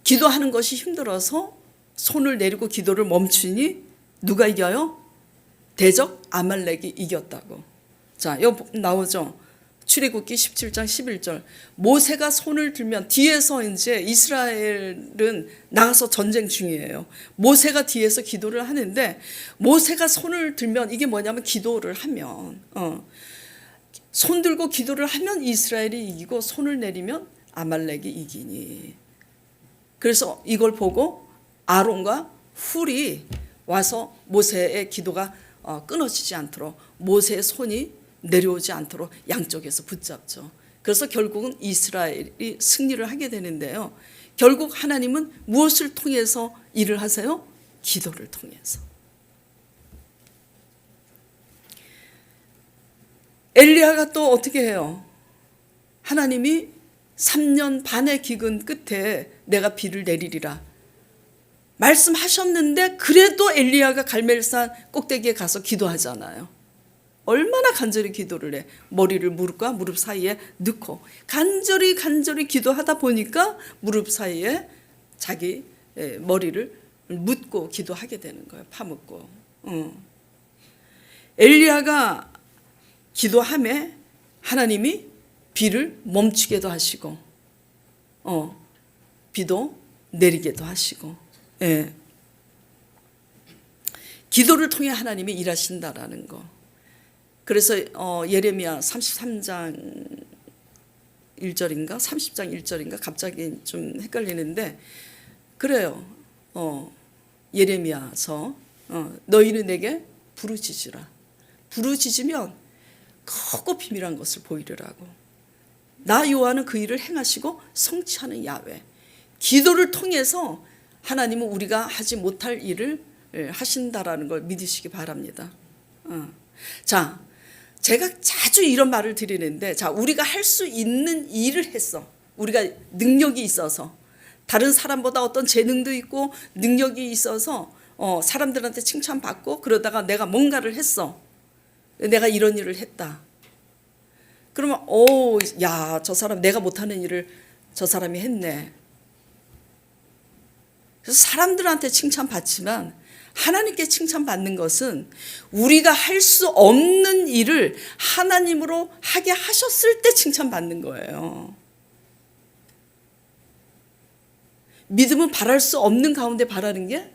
기도하는 것이 힘들어서 손을 내리고 기도를 멈추니 누가 이겨요? 대적 아말렉이 이겼다고. 자, 여기 나오죠. 출애굽기 17장 11절. 모세가 손을 들면 뒤에서 이제 이스라엘은 나가서 전쟁 중이에요. 모세가 뒤에서 기도를 하는데 모세가 손을 들면 이게 뭐냐면 기도를 하면 손 들고 기도를 하면 이스라엘이 이기고 손을 내리면 아말렉이 이기니. 그래서 이걸 보고 아론과 훌이 와서 모세의 기도가 끊어지지 않도록 모세의 손이 내려오지 않도록 양쪽에서 붙잡죠. 그래서 결국은 이스라엘이 승리를 하게 되는데요. 결국 하나님은 무엇을 통해서 일을 하세요? 기도를 통해서. 엘리야가 또 어떻게 해요? 하나님이 3년 반의 기근 끝에 내가 비를 내리리라 말씀하셨는데 그래도 엘리야가 갈멜산 꼭대기에 가서 기도하잖아요. 얼마나 간절히 기도를 해. 머리를 무릎과 무릎 사이에 넣고 간절히 기도하다 보니까 무릎 사이에 자기 머리를 묻고 기도하게 되는 거예요. 파묻고. 엘리야가 기도함에 하나님이 비를 멈추게도 하시고 비도 내리게도 하시고, 예. 기도를 통해 하나님이 일하신다라는 거. 그래서 예레미야 33장 1절인가 30장 1절인가 갑자기 좀 헷갈리는데 그래요. 예레미야서 너희는 내게 부르짖으라. 부르짖으면 크고 비밀한 것을 보이리라고. 나 여호와는 그 일을 행하시고 성취하는 야훼. 기도를 통해서 하나님은 우리가 하지 못할 일을 하신다라는 걸 믿으시기 바랍니다. 자, 제가 자주 이런 말을 드리는데, 자, 우리가 할 수 있는 일을 했어. 우리가 능력이 있어서, 다른 사람보다 어떤 재능도 있고 능력이 있어서 사람들한테 칭찬받고 그러다가 내가 뭔가를 했어. 내가 이런 일을 했다. 그러면 야, 저 사람 내가 못하는 일을 저 사람이 했네. 그래서 사람들한테 칭찬받지만 하나님께 칭찬받는 것은 우리가 할 수 없는 일을 하나님으로 하게 하셨을 때 칭찬받는 거예요. 믿음은 바랄 수 없는 가운데 바라는 게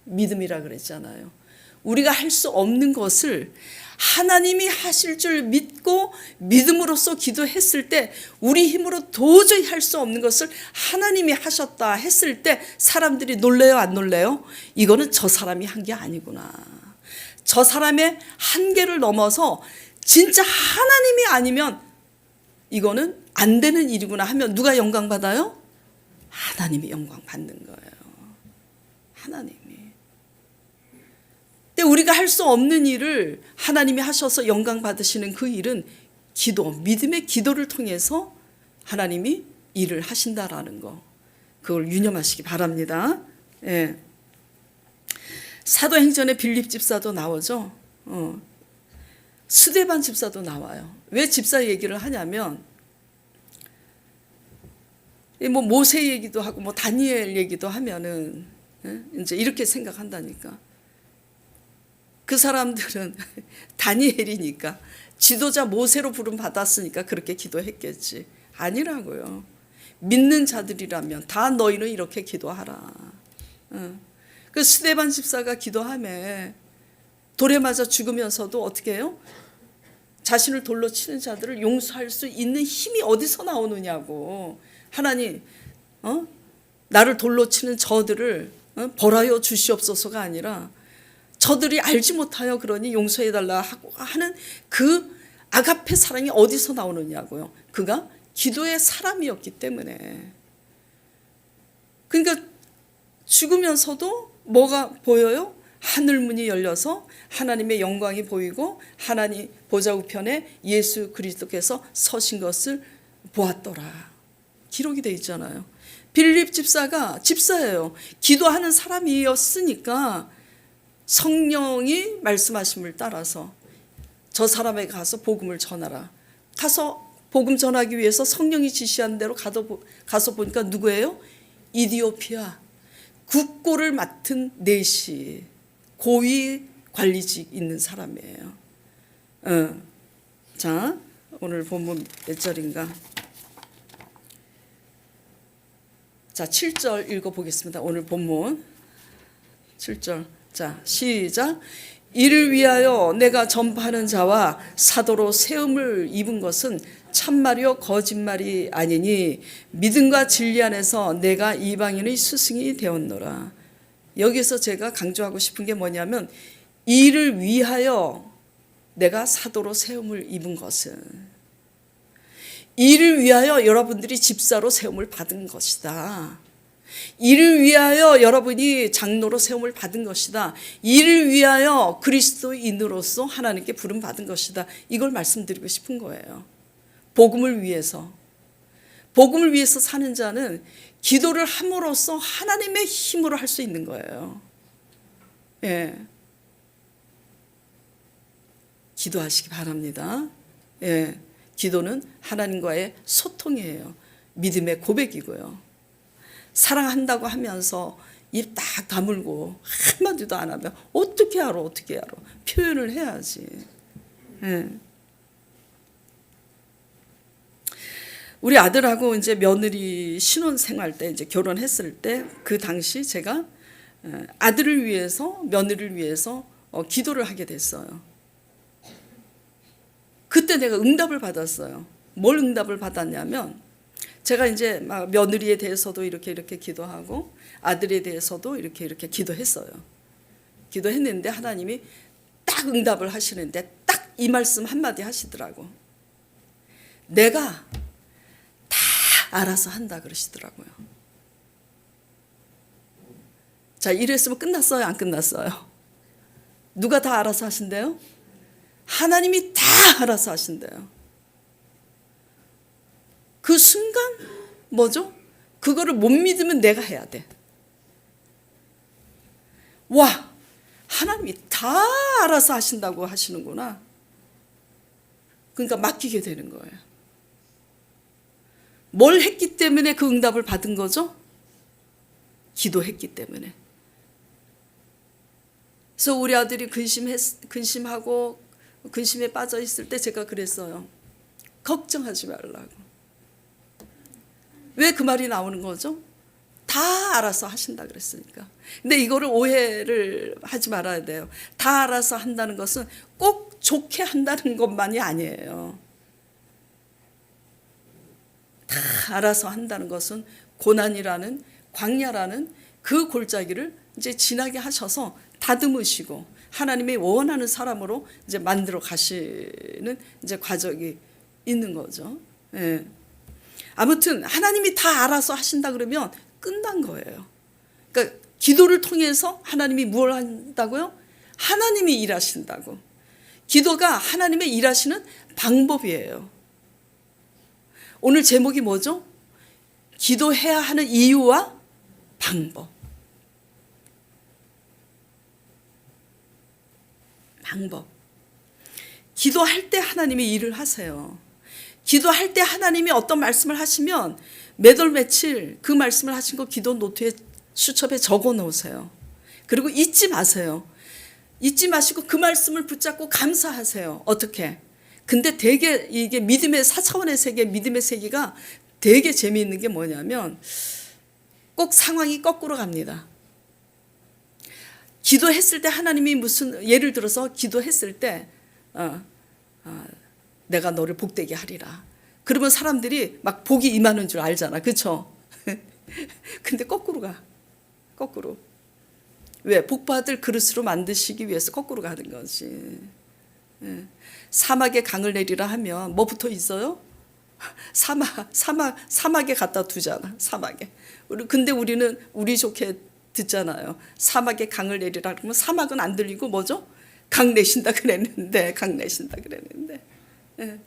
믿음이라 그랬잖아요. 우리가 할 수 없는 것을 하나님이 하실 줄 믿고 믿음으로써 기도했을 때 우리 힘으로 도저히 할 수 없는 것을 하나님이 하셨다 했을 때 사람들이 놀래요, 안 놀래요? 이거는 저 사람이 한 게 아니구나. 저 사람의 한계를 넘어서 진짜 하나님이 아니면 이거는 안 되는 일이구나 하면 누가 영광 받아요? 하나님이 영광 받는 거예요. 하나님이. 근데 우리가 할 수 없는 일을 하나님이 하셔서 영광 받으시는 그 일은 기도, 믿음의 기도를 통해서 하나님이 일을 하신다라는 거. 그걸 유념하시기 바랍니다. 예. 사도행전에 빌립 집사도 나오죠. 스데반 집사도 나와요. 왜 집사 얘기를 하냐면 뭐 모세 얘기도 하고 뭐 다니엘 얘기도 하면은 이제 이렇게 생각한다니까. 그 사람들은 다니엘이니까 지도자 모세로 부름 받았으니까 그렇게 기도했겠지. 아니라고요. 믿는 자들이라면 다 너희는 이렇게 기도하라. 그 스데반 집사가 기도하며 돌에 맞아 죽으면서도 어떻게 해요? 자신을 돌로 치는 자들을 용서할 수 있는 힘이 어디서 나오느냐고. 하나님, 나를 돌로 치는 저들을 벌하여 주시옵소서가 아니라 저들이 알지 못하여 그러니 용서해달라 하고 하는 그 아가페 사랑이 어디서 나오느냐고요. 그가 기도의 사람이었기 때문에. 그러니까 죽으면서도 뭐가 보여요? 하늘문이 열려서 하나님의 영광이 보이고 하나님 보좌 우편에 예수 그리스도께서 서신 것을 보았더라. 기록이 되어 있잖아요. 빌립 집사가 집사예요. 기도하는 사람이었으니까 성령이 말씀하심을 따라서 저 사람에게 가서 복음을 전하라. 가서 복음 전하기 위해서 성령이 지시한 대로 가서 보니까 누구예요? 이디오피아 국고를 맡은 내시 고위 관리직 있는 사람이에요. 자, 오늘 본문 몇 절인가? 자, 7절 읽어보겠습니다. 오늘 본문 7절. 자, 시작. 이를 위하여 내가 전파하는 자와 사도로 세움을 입은 것은 참말이요 거짓말이 아니니 믿음과 진리 안에서 내가 이방인의 스승이 되었노라. 여기서 제가 강조하고 싶은 게 뭐냐면 이를 위하여 내가 사도로 세움을 입은 것은 이를 위하여 여러분들이 집사로 세움을 받은 것이다. 이를 위하여 여러분이 장로로 세움을 받은 것이다. 이를 위하여 그리스도인으로서 하나님께 부름 받은 것이다. 이걸 말씀드리고 싶은 거예요. 복음을 위해서. 복음을 위해서 사는 자는 기도를 함으로써 하나님의 힘으로 할 수 있는 거예요. 예. 기도하시기 바랍니다. 예. 기도는 하나님과의 소통이에요. 믿음의 고백이고요. 사랑한다고 하면서 입 딱 다물고 한마디도 안 하면 어떻게 알아? 표현을 해야지. 예. 우리 아들하고 이제 며느리 신혼생활 때 이제 결혼했을 때 그 당시 제가 아들을 위해서 며느리를 위해서 기도를 하게 됐어요. 그때 내가 응답을 받았어요. 뭘 응답을 받았냐면 제가 이제 막 며느리에 대해서도 이렇게 기도하고 아들에 대해서도 이렇게 기도했어요. 기도했는데 하나님이 딱 응답을 하시는데 딱 이 말씀 한마디 하시더라고. 내가 다 알아서 한다 그러시더라고요. 자, 이랬으면 끝났어요? 안 끝났어요? 누가 다 알아서 하신대요? 하나님이 다 알아서 하신대요. 그 순간 뭐죠? 그거를 못 믿으면 내가 해야 돼. 와, 하나님이 다 알아서 하신다고 하시는구나. 그러니까 맡기게 되는 거예요. 뭘 했기 때문에 그 응답을 받은 거죠? 기도했기 때문에. 그래서 우리 아들이 근심하고 근심에 빠져 있을 때 제가 그랬어요. 걱정하지 말라고. 왜 그 말이 나오는 거죠? 다 알아서 하신다 그랬으니까. 근데 이거를 오해를 하지 말아야 돼요. 다 알아서 한다는 것은 꼭 좋게 한다는 것만이 아니에요. 다 알아서 한다는 것은 고난이라는 광야라는 그 골짜기를 이제 지나게 하셔서 다듬으시고 하나님이 원하는 사람으로 이제 만들어 가시는 이제 과정이 있는 거죠. 예. 아무튼 하나님이 다 알아서 하신다 그러면 끝난 거예요. 그러니까 기도를 통해서 하나님이 뭘 한다고요? 하나님이 일하신다고. 기도가 하나님의 일하시는 방법이에요. 오늘 제목이 뭐죠? 기도해야 하는 이유와 방법. 기도할 때 하나님이 일을 하세요. 기도할 때 하나님이 어떤 말씀을 하시면 몇 월 며칠 그 말씀을 하신 거 기도 노트에 수첩에 적어 놓으세요. 그리고 잊지 마세요. 잊지 마시고 그 말씀을 붙잡고 감사하세요. 어떻게? 근데 되게 이게 믿음의 4차원의 세계, 믿음의 세계가 되게 재미있는 게 뭐냐면 꼭 상황이 거꾸로 갑니다. 기도했을 때 하나님이 무슨 예를 들어서 기도했을 때 내가 너를 복되게 하리라. 그러면 사람들이 막 복이 임하는 줄 알잖아. 그렇죠? 근데 거꾸로 가. 거꾸로. 왜? 복받을 그릇으로 만드시기 위해서 거꾸로 가는 거지. 사막에 강을 내리라 하면 뭐 붙어 있어요? 사막에 갖다 두잖아. 사막에. 근데 우리는 우리 좋게 듣잖아요. 사막에 강을 내리라 그러면 사막은 안 들리고 뭐죠? 강 내신다 그랬는데. 예.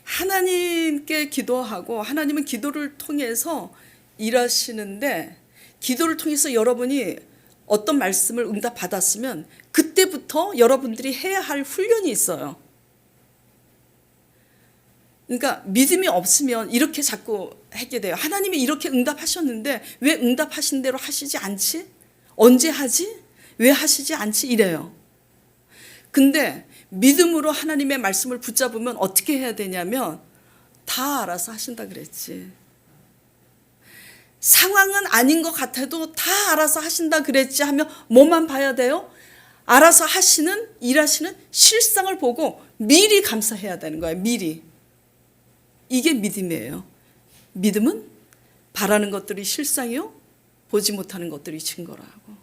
하나님께 기도하고 하나님은 기도를 통해서 일하시는데 기도를 통해서 여러분이 어떤 말씀을 응답받았으면 그때부터 여러분들이 해야 할 훈련이 있어요. 그러니까 믿음이 없으면 이렇게 자꾸 하게 돼요. 하나님이 이렇게 응답하셨는데 왜 응답하신 대로 하시지 않지? 언제 하지? 왜 하시지 않지? 이래요. 근데 믿음으로 하나님의 말씀을 붙잡으면 어떻게 해야 되냐면 다 알아서 하신다 그랬지. 상황은 아닌 것 같아도 다 알아서 하신다 그랬지 하면 뭐만 봐야 돼요? 알아서 하시는, 일하시는 실상을 보고 미리 감사해야 되는 거예요. 미리. 이게 믿음이에요. 믿음은 바라는 것들이 실상이요, 보지 못하는 것들이 증거라고.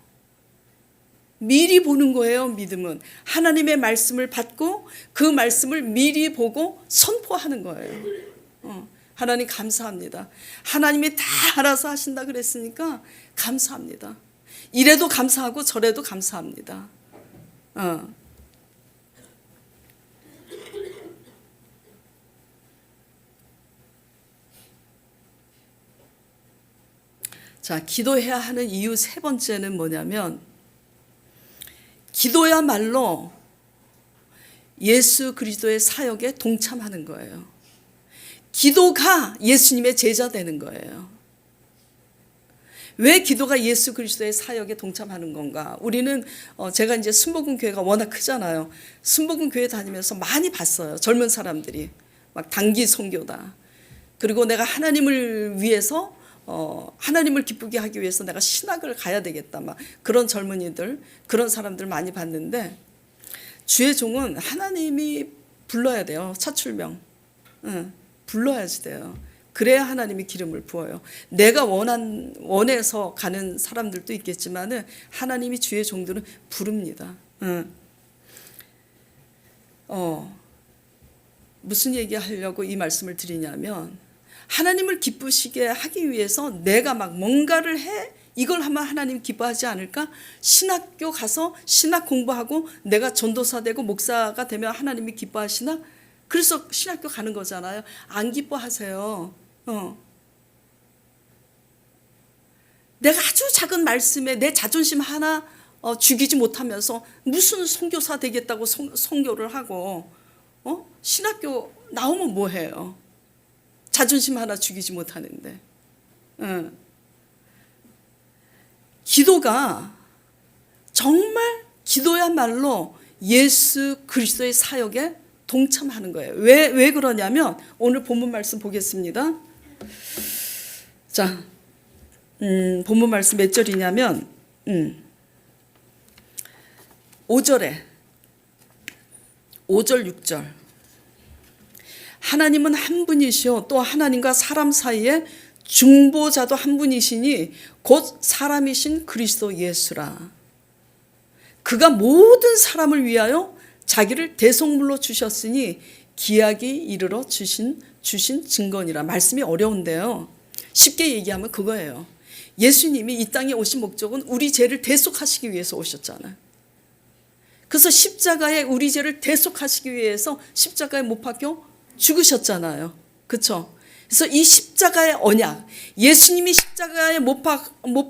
미리 보는 거예요. 믿음은 하나님의 말씀을 받고 그 말씀을 미리 보고 선포하는 거예요. 하나님 감사합니다. 하나님이 다 알아서 하신다 그랬으니까 감사합니다. 이래도 감사하고 저래도 감사합니다. 자, 기도해야 하는 이유 세 번째는 뭐냐면, 기도야말로 예수 그리스도의 사역에 동참하는 거예요. 기도가 예수님의 제자 되는 거예요. 왜 기도가 예수 그리스도의 사역에 동참하는 건가? 우리는 제가 이제 순복음 교회가 워낙 크잖아요. 순복음 교회 다니면서 많이 봤어요. 젊은 사람들이 막 단기 선교다. 그리고 내가 하나님을 위해서 하나님을 기쁘게 하기 위해서 내가 신학을 가야 되겠다. 막 그런 젊은이들, 그런 사람들 많이 봤는데, 주의 종은 하나님이 불러야 돼요. 차출명. 불러야지 돼요. 그래야 하나님이 기름을 부어요. 내가 원해서 가는 사람들도 있겠지만은 하나님이 주의 종들은 부릅니다. 무슨 얘기하려고 이 말씀을 드리냐면, 하나님을 기쁘시게 하기 위해서 내가 막 뭔가를 해, 이걸 하면 하나님 기뻐하지 않을까? 신학교 가서 신학 공부하고 내가 전도사 되고 목사가 되면 하나님이 기뻐하시나? 그래서 신학교 가는 거잖아요. 안 기뻐하세요. 내가 아주 작은 말씀에 내 자존심 하나 죽이지 못하면서 무슨 선교사 되겠다고 선교를 하고 신학교 나오면 뭐해요? 자존심 하나 죽이지 못하는데. 기도가 정말, 기도야말로 예수 그리스도의 사역에 동참하는 거예요. 왜 그러냐면, 오늘 본문 말씀 보겠습니다. 자, 본문 말씀 몇 절이냐면 5절에 5절 6절. 하나님은 한 분이시요 또 하나님과 사람 사이에 중보자도 한 분이시니 곧 사람이신 그리스도 예수라. 그가 모든 사람을 위하여 자기를 대속물로 주셨으니 기약이 이르러 주신 증거니라. 말씀이 어려운데요. 쉽게 얘기하면 그거예요. 예수님이 이 땅에 오신 목적은 우리 죄를 대속하시기 위해서 오셨잖아요. 그래서 십자가에 우리 죄를 대속하시기 위해서 십자가에 못 박혀 죽으셨잖아요. 그렇죠? 그래서 이 십자가의 언약, 예수님이 십자가에 못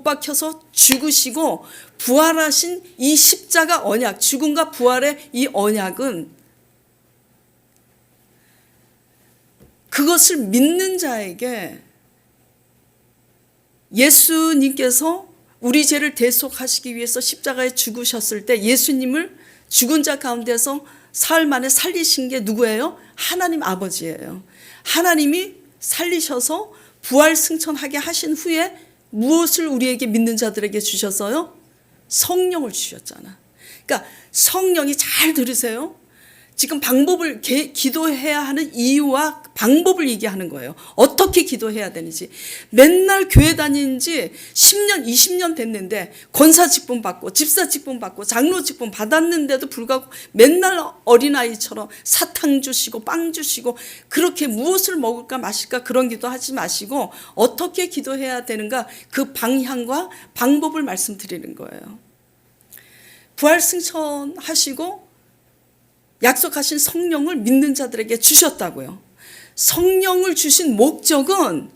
박혀서 죽으시고 부활하신 이 십자가 언약, 죽음과 부활의 이 언약은 그것을 믿는 자에게 예수님께서 우리 죄를 대속하시기 위해서 십자가에 죽으셨을 때 예수님을 죽은 자 가운데서 사흘 만에 살리신 게 누구예요? 하나님 아버지예요. 하나님이 살리셔서 부활 승천하게 하신 후에 무엇을 우리에게 믿는 자들에게 주셨어요? 성령을 주셨잖아. 그러니까 성령이, 잘 들으세요. 지금 방법을, 기도해야 하는 이유와 방법을 얘기하는 거예요. 어떻게 기도해야 되는지. 맨날 교회 다니는 지 10년, 20년 됐는데 권사 직분 받고 집사 직분 받고 장로 직분 받았는데도 불구하고 맨날 어린아이처럼 사탕 주시고 빵 주시고 그렇게 무엇을 먹을까 마실까 그런 기도하지 마시고 어떻게 기도해야 되는가, 그 방향과 방법을 말씀드리는 거예요. 부활 승천하시고 약속하신 성령을 믿는 자들에게 주셨다고요. 성령을 주신 목적은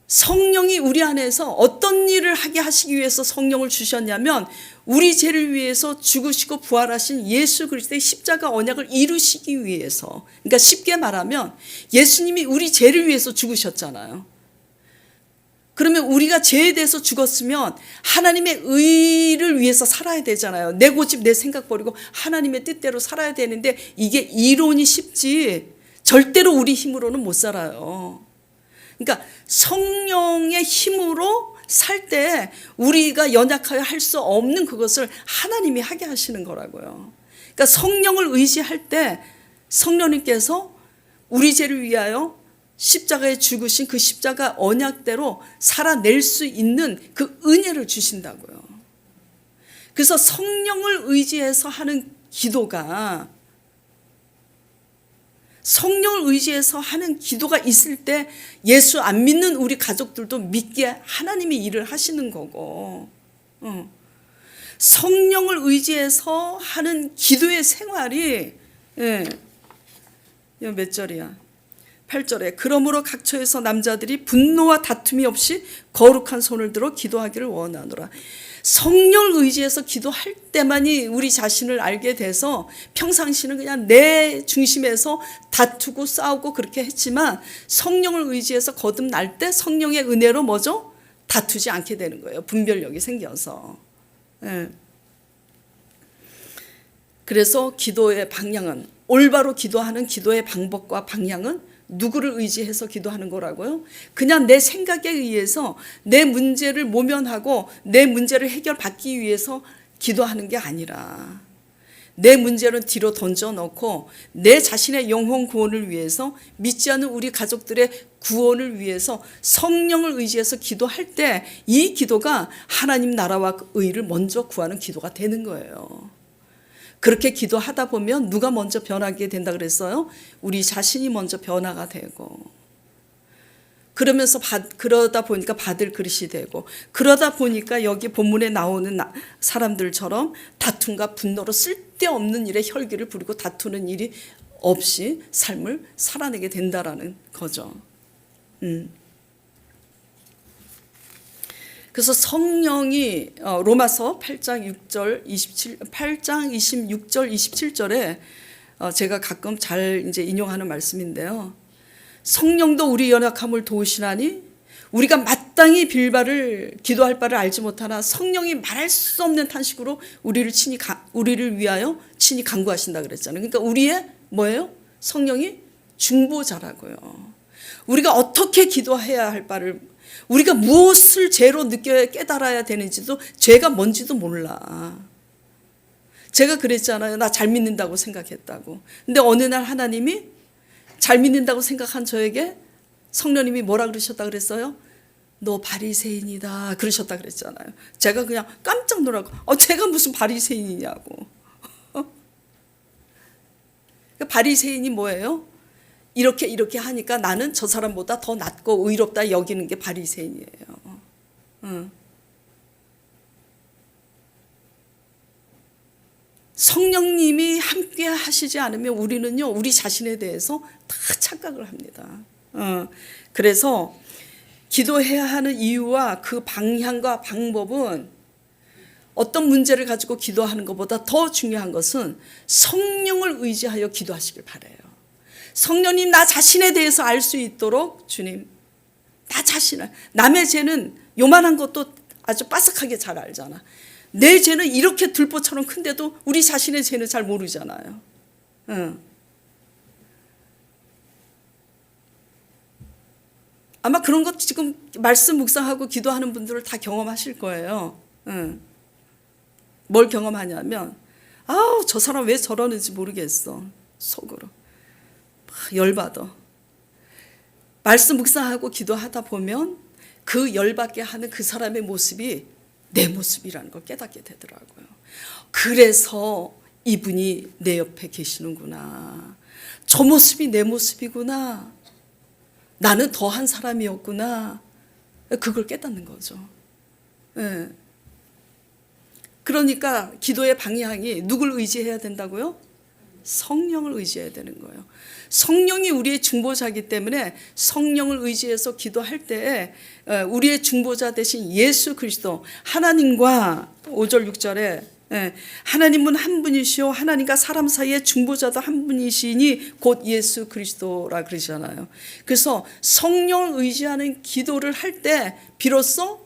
성령이 우리 안에서 어떤 일을 하게 하시기 위해서 성령을 주셨냐면 우리 죄를 위해서 죽으시고 부활하신 예수 그리스도의 십자가 언약을 이루시기 위해서. 그러니까 쉽게 말하면 예수님이 우리 죄를 위해서 죽으셨잖아요. 그러면 우리가 죄에 대해서 죽었으면 하나님의 의를 위해서 살아야 되잖아요. 내 고집 내 생각 버리고 하나님의 뜻대로 살아야 되는데 이게 이론이 쉽지 절대로 우리 힘으로는 못 살아요. 그러니까 성령의 힘으로 살 때 우리가 연약하여 할 수 없는 그것을 하나님이 하게 하시는 거라고요. 그러니까 성령을 의지할 때 성령님께서 우리 죄를 위하여 십자가에 죽으신 그 십자가 언약대로 살아낼 수 있는 그 은혜를 주신다고요. 그래서 성령을 의지해서 하는 기도가 있을 때 예수 안 믿는 우리 가족들도 믿게 하나님이 일을 하시는 거고, 성령을 의지해서 하는 기도의 생활이, 이거 몇 절이야? 8절에 그러므로 각처에서 남자들이 분노와 다툼이 없이 거룩한 손을 들어 기도하기를 원하노라. 성령을 의지해서 기도할 때만이 우리 자신을 알게 돼서 평상시는 그냥 내 중심에서 다투고 싸우고 그렇게 했지만 성령을 의지해서 거듭날 때 성령의 은혜로 뭐죠? 다투지 않게 되는 거예요. 분별력이 생겨서. 그래서 기도의 방향은, 올바로 기도하는 기도의 방법과 방향은 누구를 의지해서 기도하는 거라고요? 그냥 내 생각에 의해서 내 문제를 모면하고 내 문제를 해결받기 위해서 기도하는 게 아니라 내 문제는 뒤로 던져놓고 내 자신의 영혼 구원을 위해서, 믿지 않는 우리 가족들의 구원을 위해서 성령을 의지해서 기도할 때 이 기도가 하나님 나라와 의를 먼저 구하는 기도가 되는 거예요. 그렇게 기도하다 보면 누가 먼저 변하게 된다 그랬어요? 우리 자신이 먼저 변화가 되고, 그러면서 그러다 보니까 받을 그릇이 되고, 그러다 보니까 여기 본문에 나오는 사람들처럼 다툼과 분노로 쓸데없는 일에 혈기를 부리고 다투는 일이 없이 삶을 살아내게 된다라는 거죠. 그래서 성령이 로마서 8장 26절 27절에 제가 가끔 잘 이제 인용하는 말씀인데요. 성령도 우리 연약함을 도우시나니 우리가 마땅히 빌바를 기도할 바를 알지 못하나 성령이 말할 수 없는 탄식으로 우리를 위하여 친히 간구하신다 그랬잖아요. 그러니까 우리의 뭐예요? 성령이 중보자라고요. 우리가 어떻게 기도해야 할 바를, 우리가 무엇을 죄로 깨달아야 되는지도, 죄가 뭔지도 몰라. 제가 그랬잖아요. 나 잘 믿는다고 생각했다고. 근데 어느 날 하나님이 잘 믿는다고 생각한 저에게 성령님이 뭐라 그러셨다 그랬어요? 너 바리새인이다 그러셨다 그랬잖아요. 제가 그냥 깜짝 놀라고, 제가 무슨 바리새인이냐고. 바리새인이 뭐예요? 이렇게 하니까 나는 저 사람보다 더 낫고 의롭다 여기는 게 바리새인이에요. 성령님이 함께 하시지 않으면 우리는요, 우리 자신에 대해서 다 착각을 합니다. 그래서 기도해야 하는 이유와 그 방향과 방법은, 어떤 문제를 가지고 기도하는 것보다 더 중요한 것은 성령을 의지하여 기도하시길 바라요. 성령님, 나 자신에 대해서 알 수 있도록 주님, 나 자신을, 남의 죄는 요만한 것도 아주 빠삭하게 잘 알잖아. 내 죄는 이렇게 들보처럼 큰데도 우리 자신의 죄는 잘 모르잖아요. 아마 그런 것 지금 말씀 묵상하고 기도하는 분들을 다 경험하실 거예요. 뭘 경험하냐면, 저 사람 왜 저러는지 모르겠어. 속으로 열받아. 말씀 묵상하고 기도하다 보면 그 열받게 하는 그 사람의 모습이 내 모습이라는 걸 깨닫게 되더라고요. 그래서 이분이 내 옆에 계시는구나. 저 모습이 내 모습이구나. 나는 더한 사람이었구나. 그걸 깨닫는 거죠. 그러니까 기도의 방향이 누굴 의지해야 된다고요? 성령을 의지해야 되는 거예요. 성령이 우리의 중보자이기 때문에 성령을 의지해서 기도할 때 우리의 중보자 대신 예수 그리스도, 하나님과 5절 6절에 하나님은 한 분이시요 하나님과 사람 사이의 중보자도 한 분이시니 곧 예수 그리스도라 그러잖아요. 그래서 성령을 의지하는 기도를 할 때 비로소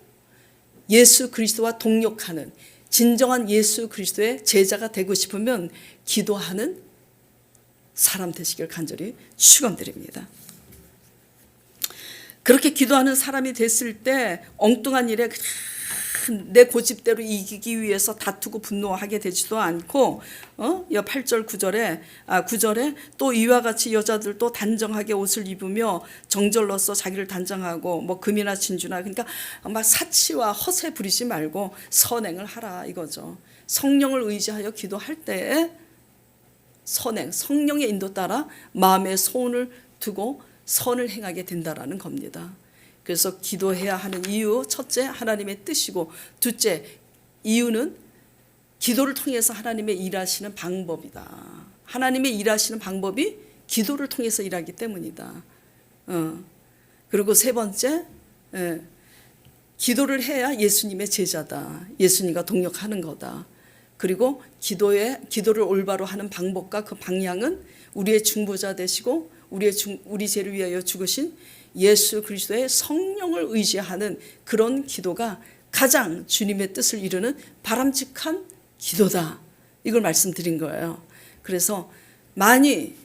예수 그리스도와 동역하는, 진정한 예수 그리스도의 제자가 되고 싶으면 기도하는 사람 되시길 간절히 축원드립니다. 그렇게 기도하는 사람이 됐을 때 엉뚱한 일에 내 고집대로 이기기 위해서 다투고 분노하게 되지도 않고, 8절 9절에 또 이와 같이 여자들도 단정하게 옷을 입으며 정절로서 자기를 단정하고 뭐 금이나 진주나, 그러니까 막 사치와 허세 부리지 말고 선행을 하라 이거죠. 성령을 의지하여 기도할 때에 선행, 성령의 인도 따라 마음의 소원을 두고 선을 행하게 된다라는 겁니다. 그래서 기도해야 하는 이유, 첫째 하나님의 뜻이고, 둘째 이유는 기도를 통해서 하나님의 일하시는 방법이다. 하나님의 일하시는 방법이 기도를 통해서 일하기 때문이다. 그리고 세 번째, 기도를 해야 예수님의 제자다. 예수님과 동역하는 거다. 그리고 기도를 올바로 하는 방법과 그 방향은 우리의 중보자 되시고 우리 죄를 위하여 죽으신 예수 그리스도의 성령을 의지하는 그런 기도가 가장 주님의 뜻을 이루는 바람직한 기도다. 이걸 말씀드린 거예요. 그래서 많이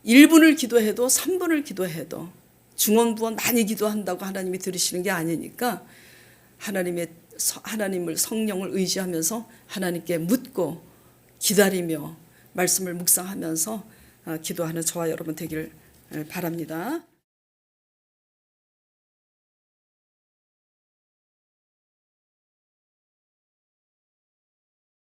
1분을 기도해도 3분을 기도해도 중언부언 많이 기도한다고 하나님이 들으시는 게 아니니까 하나님을 성령을 의지하면서 하나님께 묻고 기다리며 말씀을 묵상하면서 기도하는 저와 여러분 되기를 바랍니다.